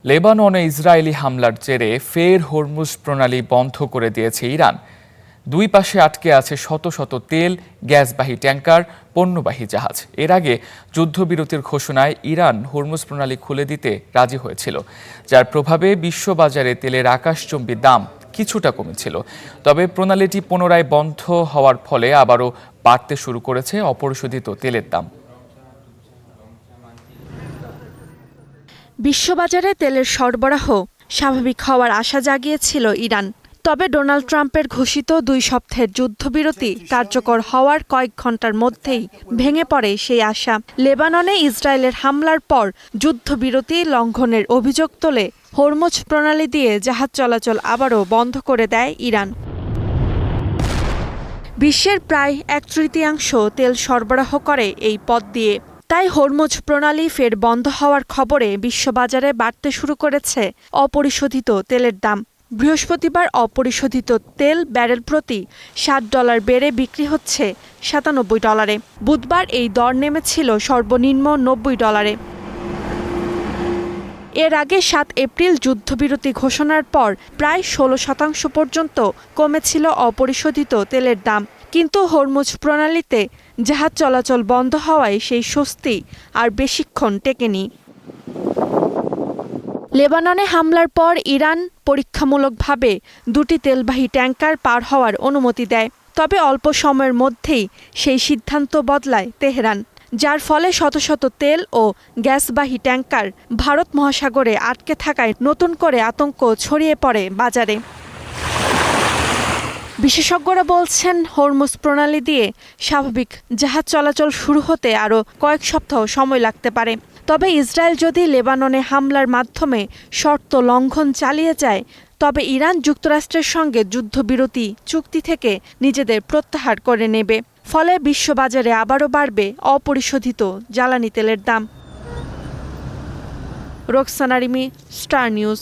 লেবাননে ইসরায়েলি হামলার জেরে ফের হরমুজ প্রণালী বন্ধ করে দিয়েছে ইরান। দুই পাশে আটকে আছে শত শত তেল, গ্যাসবাহী ট্যাঙ্কার, পণ্যবাহী জাহাজ। এর আগে যুদ্ধবিরতির ঘোষণায় ইরান হরমুজ প্রণালী খুলে দিতে রাজি হয়েছিল, যার প্রভাবে বিশ্ববাজারে তেলের আকাশচুম্বী দাম কিছুটা কমেছিল। তবে প্রণালীটি পুনরায় বন্ধ হওয়ার ফলে আবারও বাড়তে শুরু করেছে অপরিশোধিত তেলের দাম। বিশ্ববাজারে তেলের সরবরাহ স্বাভাবিক হওয়ার আশা জাগিয়েছিল ইরান। তবে ডোনাল্ড ট্রাম্পের ঘোষিত 2 সপ্তাহের যুদ্ধবিরতি কার্যকর হওয়ার কয়েক ঘন্টার মধ্যেই ভেঙে পড়ে সেই আশা। লেবাননে ইসরায়েলের হামলার পর যুদ্ধবিরতি লঙ্ঘনের অভিযোগ তোলে হরমুজ প্রণালী দিয়ে জাহাজ চলাচল আবারও বন্ধ করে দেয় ইরান। বিশ্বের প্রায় 1/3 তেল সরবরাহ করে এই পথ দিয়ে। তাই হরমুজ প্রণালী ফের বন্ধ হওয়ার খবরে বিশ্ববাজারে বাড়তে শুরু করেছে অপরিশোধিত তেলের দাম। বৃহস্পতিবার অপরিশোধিত তেল ব্যারেল প্রতি $60 বেড়ে বিক্রি হচ্ছে $97। বুধবার এই দর নেমেছিল সর্বনিম্ন $90। এর আগে 7 এপ্রিল যুদ্ধবিরতি ঘোষণার পর প্রায় 16% পর্যন্ত কমেছিল অপরিশোধিত তেলের দাম। কিন্তু হরমুজ প্রণালীতে জাহাজ চলাচল বন্ধ হওয়ায় সেই স্বস্তি আর বেশিক্ষণ টেকেনি। লেবাননে হামলার পর ইরান পরীক্ষামূলকভাবে 2টি তেলবাহী ট্যাঙ্কার পার হওয়ার অনুমতি দেয়। তবে অল্প সময়ের মধ্যেই সেই সিদ্ধান্ত বদলায় তেহরান, যার ফলে শত শত তেল ও গ্যাসবাহী ট্যাঙ্কার ভারত মহাসাগরে আটকে থাকায় নতুন করে আতঙ্ক ছড়িয়ে পড়ে বাজারে। বিশেষজ্ঞরা বলছেন, হরমুজ প্রণালী দিয়ে স্বাভাবিক জাহাজ চলাচল শুরু হতে আরও কয়েক সপ্তাহ সময় লাগতে পারে। তবে ইসরায়েল যদি লেবাননে হামলার মাধ্যমে শর্ত লঙ্ঘন চালিয়ে যায়, তবে ইরান যুক্তরাষ্ট্রের সঙ্গে যুদ্ধবিরতি চুক্তি থেকে নিজেদের প্রত্যাহার করে নেবে। ফলে বিশ্ববাজারে আবারও বাড়বে অপরিশোধিত জ্বালানি তেলের দাম। Roksana Rimi, star news.